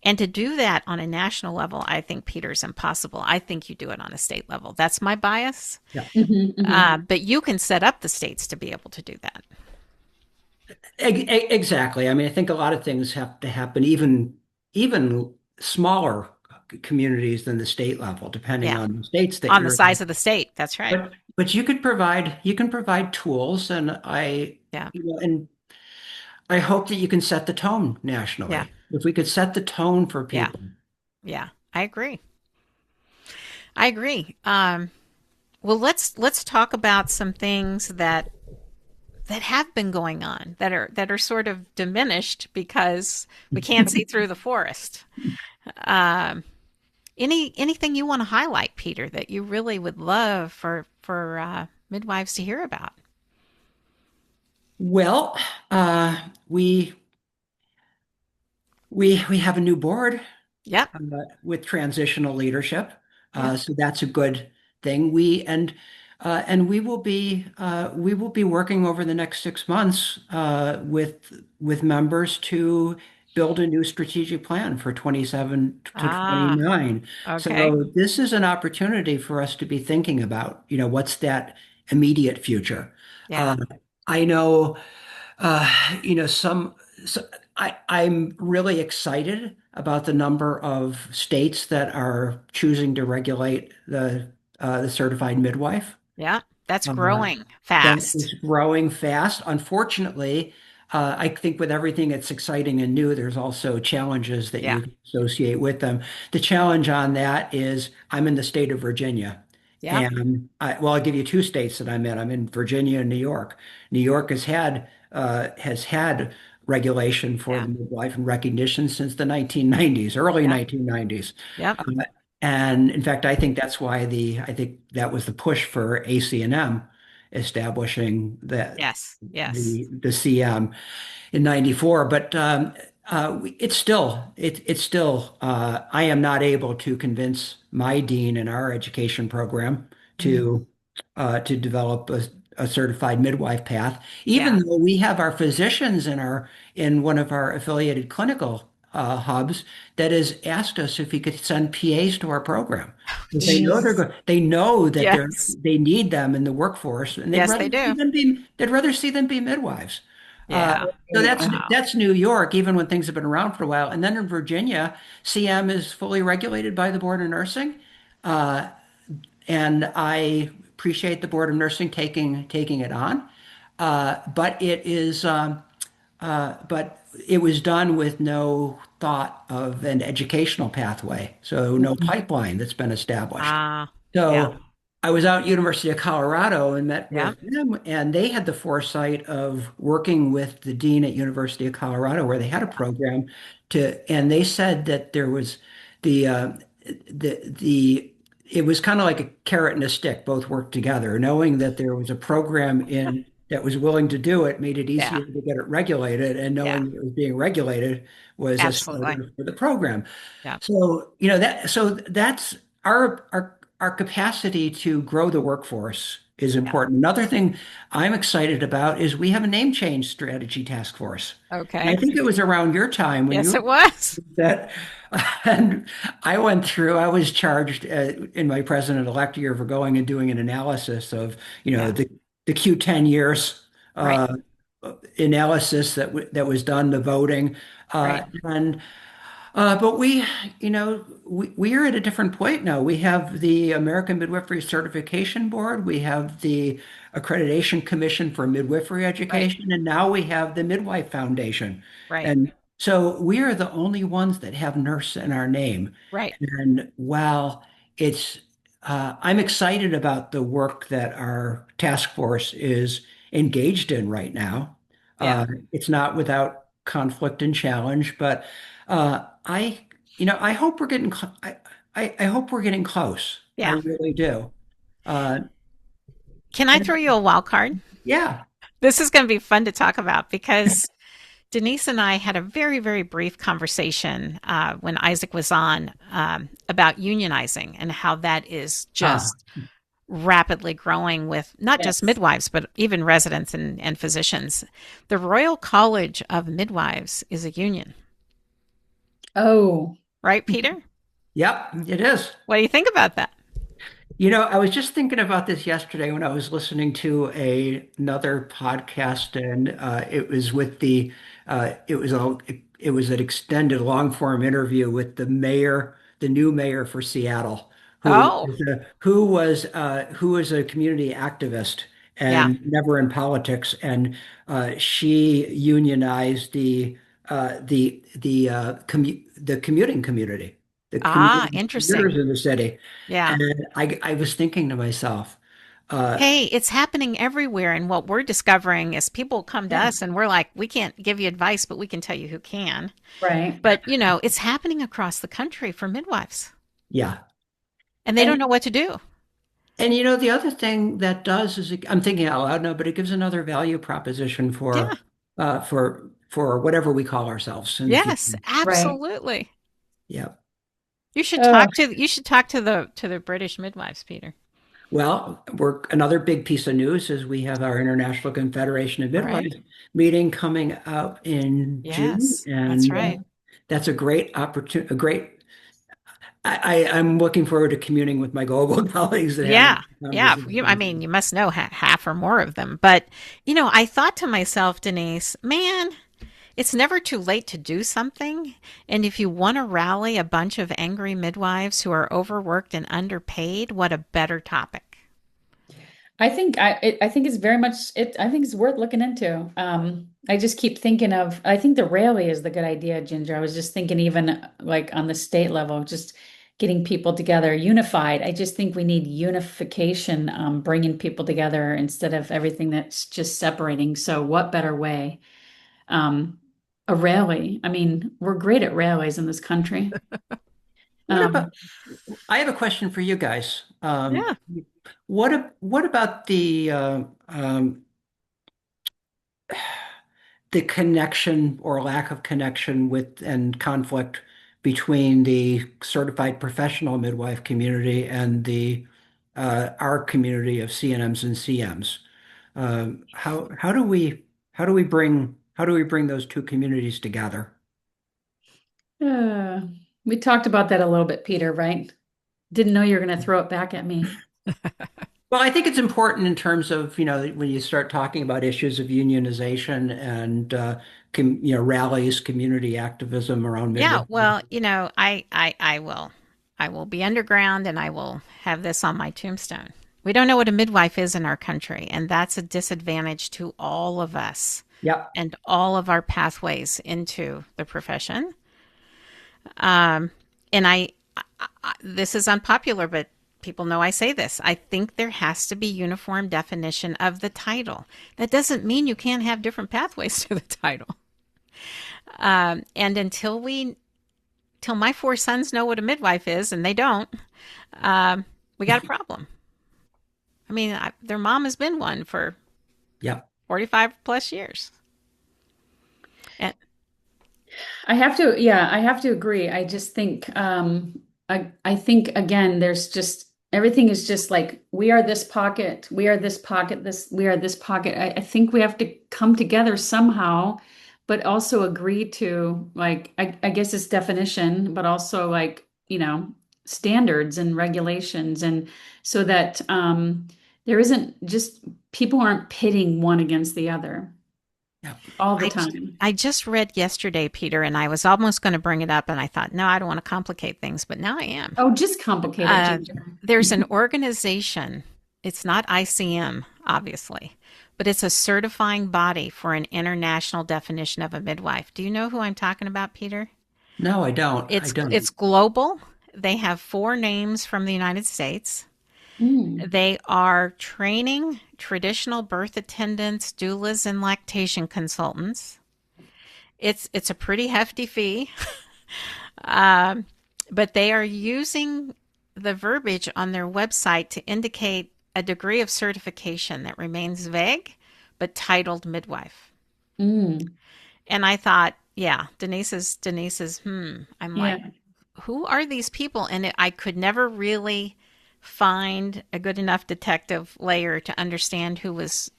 And to do that on a national level, I think, Peter, is impossible. I think you do it on a state level. That's my bias. Yeah. But you can set up the states to be able to do that. Exactly. I mean, I think a lot of things have to happen, even smaller communities than the state level, depending Yeah. on the states that On the you're in. size of the state. That's right. But you can provide tools, and Yeah. and I hope that you can set the tone Yeah. nationally. If we could set the tone for Yeah. people. Yeah. I agree. I agree. Well, let's talk about some things that have been going on that are sort of diminished because we can't see through the forest. Um, anything you want to highlight, Peter, that you really would love for midwives to hear about? Well, uh, we we have a new board Yep. with transitional leadership. Yeah. So that's a good thing. And we will be working over the next 6 months with members to build a new strategic plan for 27 to Ah, 29. okay. So this is an opportunity for us to be thinking about, what's that immediate future. Yeah. Uh, I know uh, some, so I'm really excited about the number of states that are choosing to regulate the certified midwife. Yeah. That's Uh, growing that fast. is growing fast. Unfortunately, I think with everything that's exciting and new, there's also challenges that Yeah. you associate with them. The challenge on that is I'm in the state of Virginia. Yep. And I'll give you two states that I'm in. I'm in Virginia and New York. New York has had regulation for Yeah. the midwife and recognition since the 1990s, early Yep. 1990s. Yep. Uh, and in fact, I think that was the push for ACNM establishing Yes. Yes. the CM in 94. But it's still I am not able to convince my dean in our education program Mm. to to develop a certified midwife path, even Yeah. though we have our physicians in one of our affiliated clinical hubs that has asked us if we could send PAs to our program. Jeez. They know that Yes. they need them in the workforce, and Yes, they do. they'd rather see them be midwives. Uh, Yeah. so Wow. that's New York, even when things have been around for a while. And then in Virginia, CM is fully regulated by the Board of Nursing, uh, and I appreciate the Board of Nursing taking it on. But but it was done with no thought of an educational pathway, so no pipeline that's been established. Ah, yeah. So I was out at University of Colorado and met Yeah. with them, and they had the foresight of working with the dean at University of Colorado, where they had a program and they said that there was the the it was kind of like a carrot and a stick, both worked together. Knowing that there was a program in that was willing to do it made it Yeah. easier to get it regulated, and Yeah. knowing that it was being regulated was a Absolutely. starter for the program. Yeah. So, that's our capacity to grow the workforce is Yeah. important. Another thing I'm excited about is we have a name change strategy task force. And I Okay. think it was around your time when Yes, you it was. that and I was charged in my president-elect year for going and doing an analysis of, Yeah. the Q10 years Right. uh, analysis that was done, the voting. Right. And but we are at a different point now. We have the American Midwifery Certification Board, we have the Accreditation Commission for Midwifery Right. Education, and now we have the Midwife Foundation. Right. And so we are the only ones that have nurse in our name. Right. And while it's, I'm excited about the work that our task force is engaged in right now. Yeah. It's not without conflict and challenge, but I hope we're I hope we're getting close. I Yeah. really do. Uh, Can I throw you a wild card? yeah. This is going to be fun to talk about because Denise and I had a very, very brief conversation when Isaac was on about unionizing and how that is Ah, just rapidly growing with not just Yes. midwives, but even residents and physicians. The Royal College of Midwives is a union. Oh, right, Peter? Yep, it is. What do you think about that? I was just thinking about this yesterday when I was listening to another podcast, and it was with it was an extended long form interview with the mayor, the new mayor for Seattle, Oh, who was a community activist yeah. and never in politics, and she unionized the commuting community, the Ah, commuters interesting. in the city. Yeah. And I was thinking to myself, uh, Hey, it's happening everywhere. And what we're discovering is people come to yeah, us and we're like, we can't give you advice, but we can tell you who can. right. But, it's happening across the country for midwives, yeah. and they don't And know what to do. the other thing that does is I'm thinking out loud now, but it gives another value proposition Yeah. for whatever we call ourselves in the Yes, future. Right. absolutely. Yeah. Oh, You should talk to the British midwives, Peter. Well, we're another big piece of news is we have our International Confederation of Right? Midwives meeting coming up in June, Yes, that's and right. that's a great opportunity, a great I'm looking forward to communing with my global colleagues and having Yeah. Yeah. I conversations. mean, you must know half or more of them. But, I thought to myself, Denise, man, it's never too late to do something. And if you want to rally a bunch of angry midwives who are overworked and underpaid, what a better topic. I think it's very much it. I think it's worth looking into. I just keep thinking of. I think the rally is the good idea, Ginger. I was just thinking, even like on the state level, just getting people together, unified. I just think we need unification, bringing people together instead of everything that's just separating. So, what better way? Um, a rally. I mean, we're great at rallies in this country. What about, Um, I have a question for you guys. Yeah. What about the connection or lack of connection with and conflict between the certified professional midwife community and the our community of CNMs and CMs? How do we bring those two communities together? uh, we talked about that a little bit, Peter, right? Didn't know you were going to throw it back at me. Well, I think it's important in terms of, when you start talking about issues of unionization and, rallies, community activism around Yeah, midwifery. well, I will be underground and I will have this on my tombstone. We don't know what a midwife is in our country, and that's a disadvantage to all of us Yep. and all of our pathways into the profession. Um, and this is unpopular, but people know I say this. I think there has to be uniform definition of the title. That doesn't mean you can't have different pathways to the title. And till my four sons know what a midwife is, and they don't, we got a problem. I mean, their mom has been one for Yep. 45 plus years. And I have to agree. I just think, I think again, there's just everything is just like we are this pocket, we are this pocket, we are this pocket. I think we have to come together somehow, but also agree to like, I guess it's definition, but also like, standards and regulations, and so that there isn't just people aren't pitting one against the other Yep. all the I, time. I just read yesterday, Peter, and I was almost going to bring it up, and I thought, no, I don't want to complicate things, but now I am. Oh, just complicated, Uh, Ginger. there's an organization, it's not ICM, obviously, but it's a certifying body for an international definition of a midwife. Do you know who I'm talking about, Peter? No, I don't. I It's don't. global. They have four names from the United States. Mm. They are training traditional birth attendants, doulas, and lactation consultants. It's a pretty hefty fee, um, but they are using the verbiage on their website to indicate a degree of certification that remains vague, but titled midwife. Mm. And I thought, yeah, Denise's. I'm like, Yeah. who are these people? And I could never really find a good enough detective layer to understand who was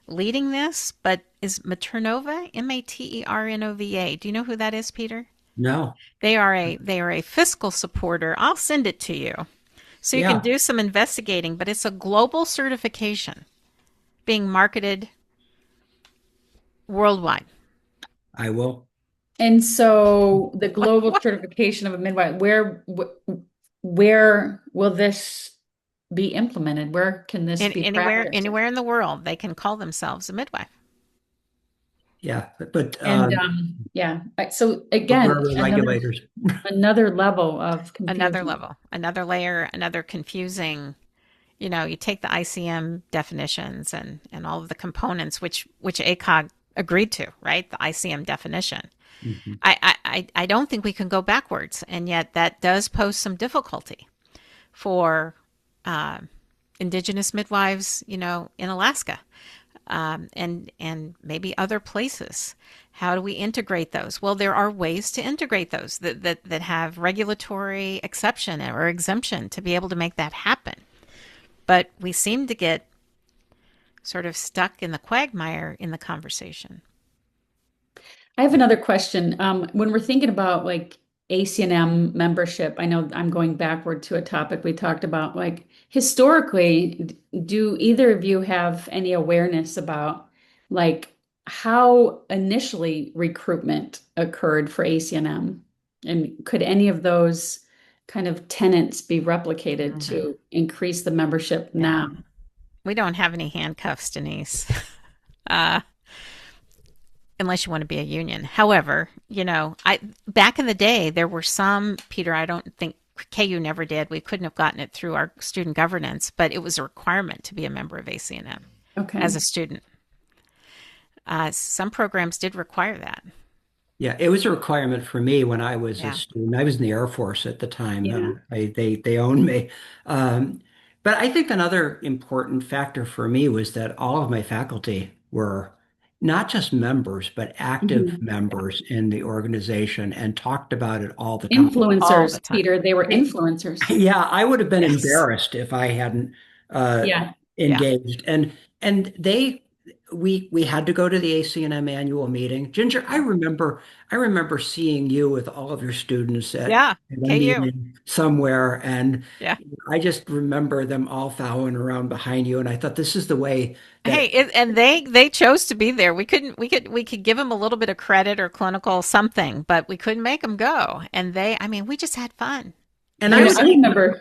leading this. But is Maternova, Maternova? Do you know who that is, Peter? No. They are a fiscal supporter. I'll send it to you so you can Yeah, do some investigating, but it's a global certification being marketed worldwide. I will. And so the global What? certification of a midwife, where will this be implemented? Where can this be practiced? Anywhere in the world, they can call themselves a midwife. Yeah, but And yeah, so where again, are the regulators? another level of Another confusion. level, another layer, another confusing. You know, you take the ICM definitions and all of the components which ACOG agreed to, right? The ICM definition. Mhm. I don't think we can go backwards, and yet that does pose some difficulty for uh, indigenous midwives, you know, in Alaska, and maybe other places. How do we integrate those? Well, there are ways to integrate those that have regulatory exception or exemption to be able to make that happen. But we seem to get sort of stuck in the quagmire in the conversation. I have another question. When we're thinking about like ACNM membership, I know I'm going backward to a topic we talked about. Like historically, do either of you have any awareness about like how initially recruitment occurred for ACNM? And could any of those kind of tenets be replicated Mm-hmm. to increase the membership now? Yeah. We don't have any handcuffs, Denise, uh, unless you want to be a union. However, you know, I back in the day there were some, Peter. I don't think KU never did. We couldn't have gotten it through our student governance, but it was a requirement to be a member of ACNM as Okay. a student. Some programs did require that. Yeah, it was a requirement for me when I was a Yeah, student. I was in the Air Force at the time. Yeah. They owned me. Um, but I think another important factor for me was that all of my faculty were not just members, but active Mhm. members in the organization and talked about it all the time. all the Influencers, time. Peter. They were influencers. Yeah, I would have been Yes. embarrassed if I hadn't uh, Yeah. Yeah. engaged. And we had to go to the ACNM annual meeting. Ginger, Yeah. I remember seeing you with all of your students Yeah. at a KU. meeting somewhere, and Yeah. I just remember them all following around behind you. And I thought this is the way that. And they chose to be there. We could give them a little bit of credit or clinical something, but we couldn't make them go. And I mean, we just had fun. And It I You know, was was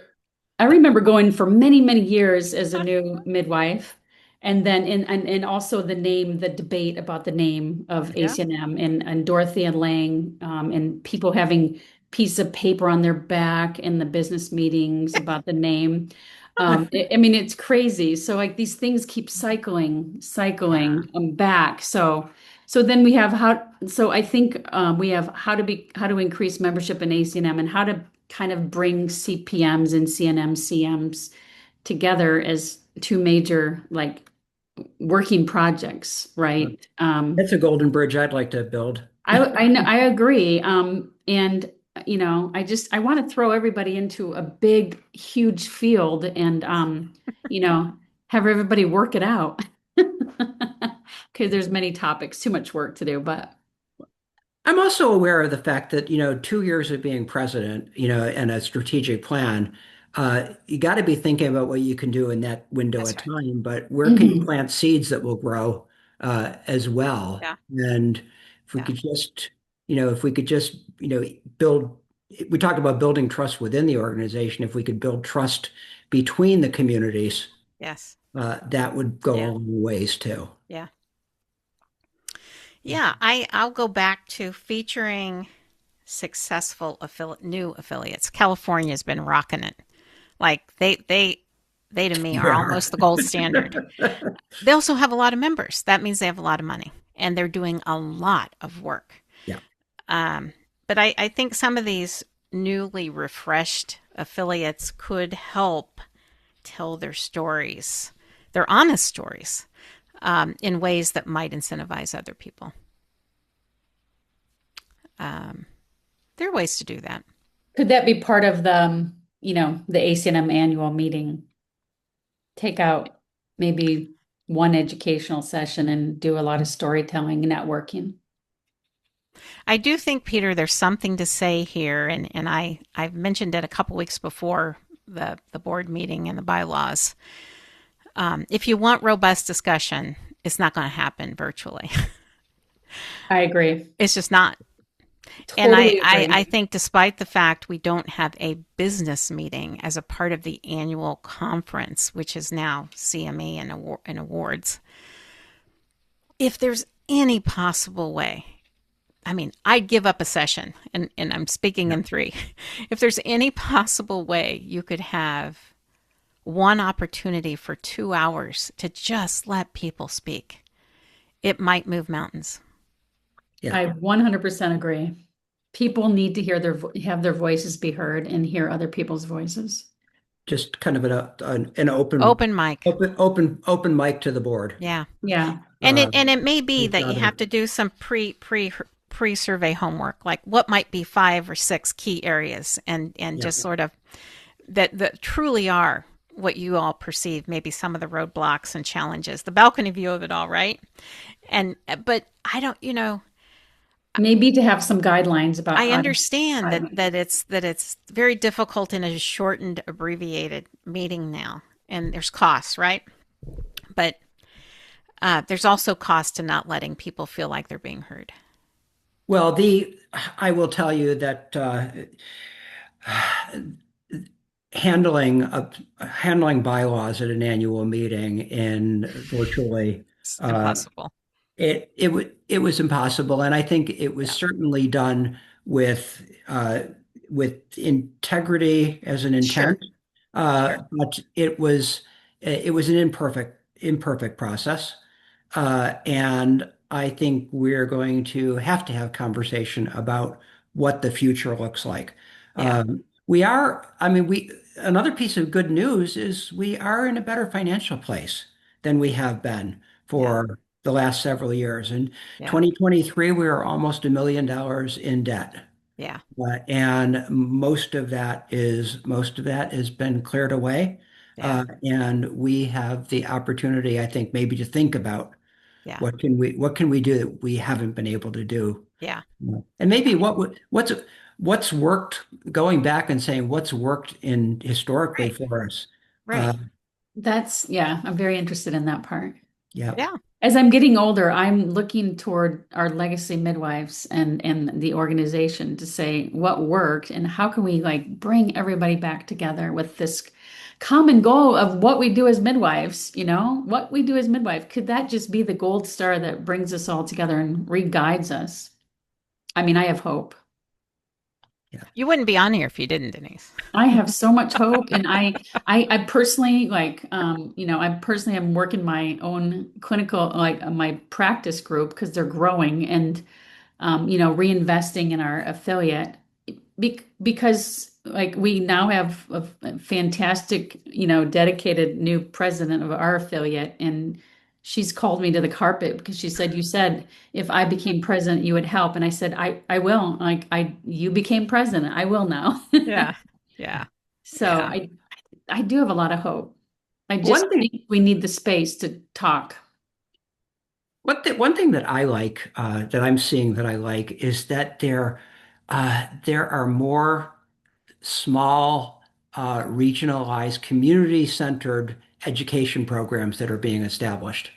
I remember going for many, many years as a new midwife. And then and also the name, the debate about the name of yeah. ACNM and Dorothy and Lang, and people having piece of paper on their back in the business meetings about the name. I mean, it's crazy. So like these things keep Yeah. cycling back. So then we have so I think we have how to increase membership in ACNM and how to kind of bring CPMs and CNM CMs together as two major like working projects, right? That's a golden bridge I'd like to build. I know I agree. And you know, I want to throw everybody into a big, huge field and you know, have everybody work it out. Because there's many topics, too much work to do, but I'm also aware of the fact that, 2 years of being president, and a strategic plan, you got to be thinking about what you can do in that window That's of right. time, but where can you Mhm. plant seeds that will grow as well? Yeah. And if we Yeah. could just, if we could just, build, we talked about building trust within the organization. If we could build trust between the communities, Yes. that would go a Yeah. long ways too. Yeah. Yeah. I'll go back to featuring successful new affiliates. California's been rocking it. Like they to me are Yeah. almost the gold standard. They also have a lot of members. That means they have a lot of money and they're doing a lot of work. Yeah. Um, but I think some of these newly refreshed affiliates could help tell their stories, their honest stories, in ways that might incentivize other people. Um, there are ways to do that. Could that be part of the, you know, the ACNM annual meeting? Take out maybe one educational session and do a lot of storytelling and networking. I do think, Peter, there's something to say here, and I've mentioned it a couple weeks before the board meeting and the bylaws. If you want robust discussion, it's not going to happen virtually. I agree. It's just not. And Totally agree. I think despite the fact we don't have a business meeting as a part of the annual conference, which is now CME and awards, if there's any possible way, I mean, I'd give up a session, and I'm speaking Yeah. in three. If there's any possible way you could have one opportunity for 2 hours to just let people speak, it might move mountains. Yeah. I 100% agree. People need to hear have their voices be heard and hear other people's voices. Just kind of an open, Open mic. open mic to the board. Yeah. Yeah. And it may be Thank that you God. have to do some pre survey homework, like what might be 5 or 6 key areas, and Yeah. just sort of that truly are what you all perceive, maybe some of the roadblocks and challenges, the balcony view of it all, right? And but I don't, Maybe to have some guidelines about I how understand to. that it's very difficult in a shortened, abbreviated meeting now, and there's costs, right? But there's also cost to not letting people feel like they're being heard. Well, I will tell you that handling handling bylaws at an annual meeting in virtually It's uh, impossible. it was impossible, and I think it was Yeah, certainly done with integrity as an sure, intent, sure. but it was an imperfect process, and I think we're going to have conversation about what the future looks like. Yeah, We are, I mean, we another piece of good news is we are in a better financial place than we have been yeah, for the last several years. In yeah, 2023, we were almost $1 million in debt. yeah, And most of that has been cleared away. yeah, And we have the opportunity, I think, maybe to think about yeah, what can we do that we haven't been able to do. yeah, And maybe yeah. what's worked, going back and saying what's worked in historically Right, for us. right. Yeah, I'm very interested in that part. Yeah. Yeah, As I'm getting older, I'm looking toward our legacy midwives and the organization to say what worked and how can we like bring everybody back together with this common goal of what we do as midwives, what we do as midwife. Could that just be the gold star that brings us all together and re-guides us? I mean, I have hope. Yeah. you wouldn't be on here if you didn't, Denise. I have so much hope, and I personally like, I personally am working my own clinical, like my practice group because they're growing, and reinvesting in our affiliate because like we now have a fantastic, dedicated new president of our affiliate, and she's called me to the carpet because she said, "You said if I became president, you would help," and I said, "I will. Like you became president, I will now." Yeah, yeah, So yeah. I do have a lot of hope. I just One thing think we need the space to talk. One thing that I like, that I'm seeing that I like, is that there are more small, regionalized, community-centered education programs that are being established.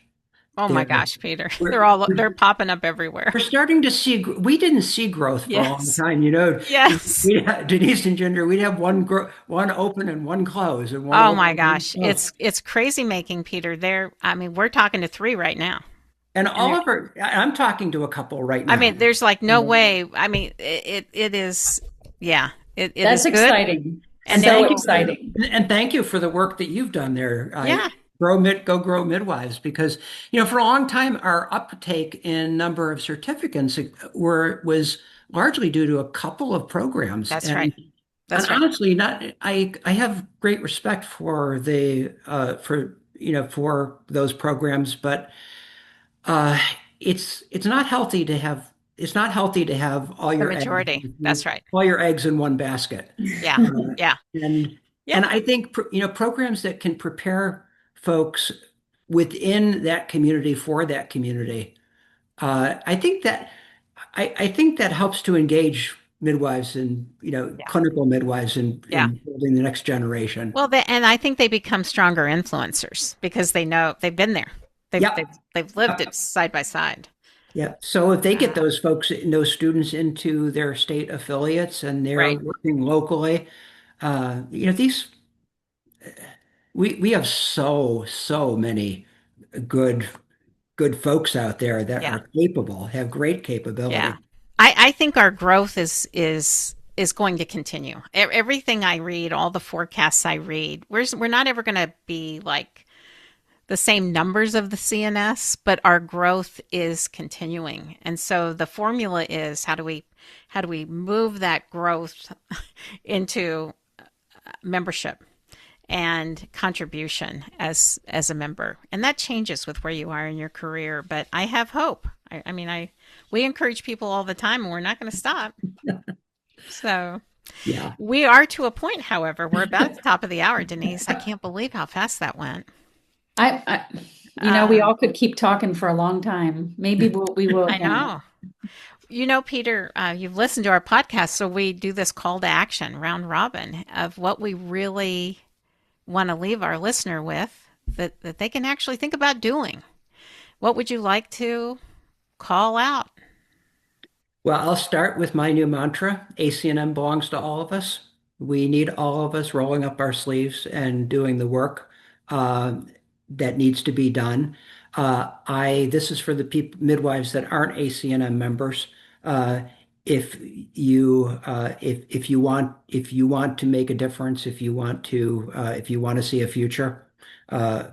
Oh my There, gosh, Peter, we're, they're popping up everywhere. we're starting to see. We didn't see growth for a long Yes, time. You know, yes. Denise and Ginger, we'd have one open and one close, and one Oh open my and one gosh, close. it's crazy making, Peter. I mean, we're talking to 3 right now, And and there, Oliver, I'm talking to a couple right I now. mean, there's like no way. I mean, it is, yeah, it That's is good. exciting. And And So thank you, exciting. and thank you for the work that you've done there. yeah, Go grow midwives, because for a long time our uptake in number of certificates was largely due to a couple of programs, that's right. and That's right. honestly, not I have great respect for for those programs, but uh, it's not healthy to have The majority. That's right. all your eggs in one basket. Yeah, yeah, And yeah. I think programs that can prepare folks within that community for that community. I think that I think that helps to engage midwives and, Yeah. clinical midwives Yeah. in building the next generation. Well, and I think they become stronger influencers because they know they've been there. They've Yep. they've they've lived Yep. it side by side. Yeah. So if they get Uh, those folks, those students into their state affiliates and they're right. working locally, these we have so many good good folks out there that Yeah. are capable, have great Yeah. capability. I think our growth is going to continue. Everything I read, all the forecasts I read, we're not ever going to be like the same numbers of the CNS, but our growth is continuing. And so the formula is how do we move that growth into membership and contribution as a member, and that changes with where you are in your career, but I have hope. I mean, we encourage people all the time, and we're not going to stop. So Yeah. we are to a point, however, we're about at the top of the hour. Denise, I can't believe how fast that went. I we um, all could keep talking for a long time. Maybe we will I again. know. Peter, you've listened to our podcast, so we do this call to action round robin of what we really want to leave our listener with that they can actually think about doing. What would you like to call out? Well, I'll start with my new mantra. ACNM belongs to all of us. We need all of us rolling up our sleeves and doing the work uh, that needs to be done. This is for the people midwives that aren't ACNM members. Uh, if you want to make a difference, if you want to see a future, uh,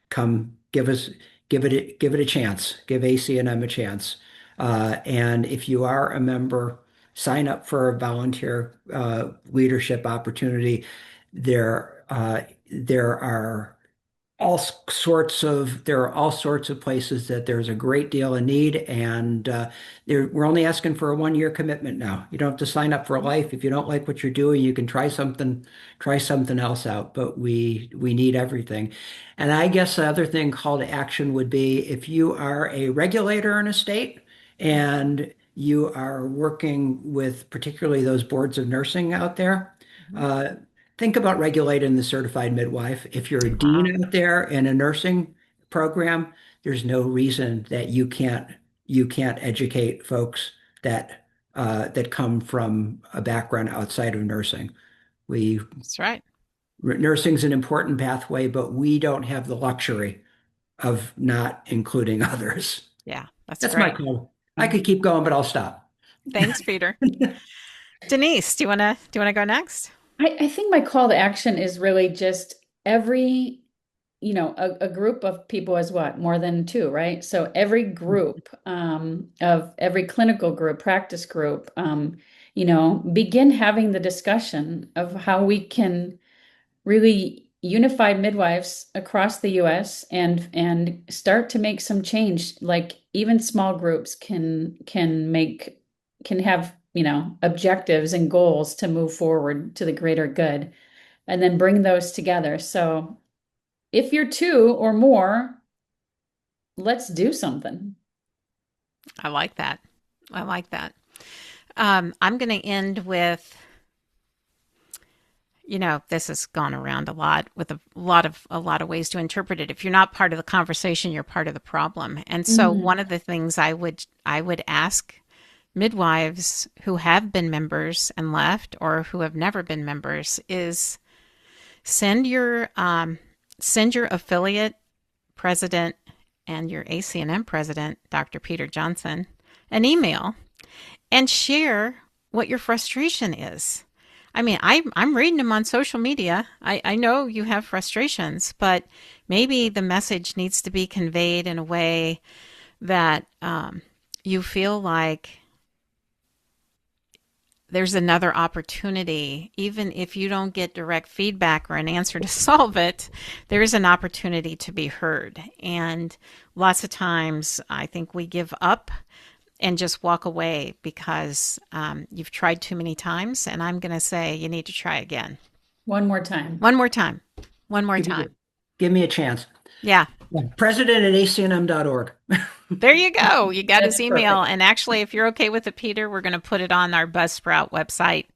come give it a chance. Give ACNM a chance. And if you are a member, sign up for a volunteer leadership opportunity. There are all sorts of places that there's a great deal of need, and we're only asking for a 1 year commitment now. You don't have to sign up for life. If you don't like what you're doing, you can try something else out. But we need everything. And I guess the other thing call to action would be if you are a regulator in a state and you are working with particularly those boards of nursing out there. Mhm. uh, Think about regulating the certified midwife. If you're a Wow. dean out there in a nursing program, there's no reason that you can't educate folks that come from a background outside of nursing. We That's right. Nursing's an important pathway, but we don't have the luxury of not including others. Yeah, that's That's my great. call. I could keep going, but I'll stop. Thanks, Peter. Denise, do you wanna go next? I think my call to action is really just every, a group of people is what? More than two, right? So every group, of every clinical group, practice group, begin having the discussion of how we can really unify midwives across the US and start to make some change. Like even small groups can have, objectives and goals to move forward to the greater good and then bring those together. So if you're two or more, let's do something. I like that. I like that. I'm going to end with, this has gone around a lot with a lot of ways to interpret it. If you're not part of the conversation, you're part of the problem. And so one Mm. of the things I would ask midwives who have been members and left or who have never been members is send your send your affiliate president and your ACNM president, Dr. Peter Johnson, an email and share what your frustration is. I mean, I'm reading them on social media. I know you have frustrations, but maybe the message needs to be conveyed in a way that you feel like there's another opportunity. Even if you don't get direct feedback or an answer to solve it, there is an opportunity to be heard. And lots of times I think we give up and just walk away because you've tried too many times. And I'm going to say you need to try again. One more time. One more time. One more Give time. me, give me a chance. Yeah. President at acnm.org. There you go. You got That's his email. perfect. And actually, if you're okay with it, Peter, we're going to put it on our Buzzsprout website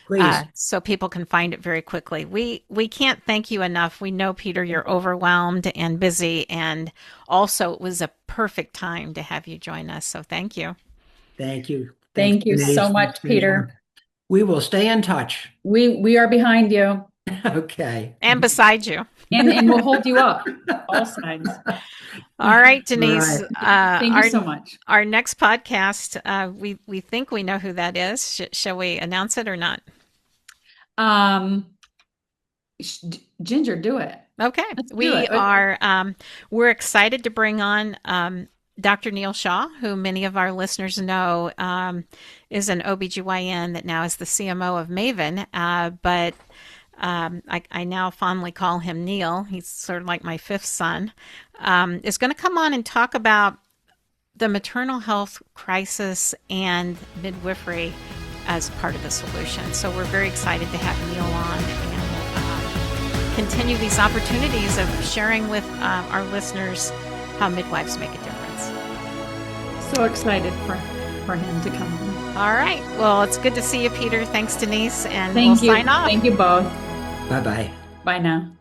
Please. so people can find it very quickly. We can't thank you enough. We know, Peter, you're overwhelmed and busy, and also it was a perfect time to have you join us. So thank you. Thank you. Thanks, Thank you so Denise. Thanks, much, Peter. Ginger. We will stay in touch. We are behind you, Okay. And beside you. and we'll hold you up, all sides. All right, All Denise. right. Thank you so much. Our next podcast, we think we know who that is. Shall we announce it or not? Um, Ginger, do it. Okay. Let's do We it. are we're excited to bring on Dr. Neil Shaw, who many of our listeners know is an OBGYN that now is the CMO of Maven. But I now fondly call him Neil. He's sort of like my fifth son. Is going to come on and talk about the maternal health crisis and midwifery as part of the solution. So we're very excited to have Neil on and continue these opportunities of sharing with our listeners how midwives make a difference. So excited for him to come on. All right. Well, it's good to see you, Peter. Thanks, Denise. And Thank we'll you. sign off. Thank you both. Bye-bye. Bye now.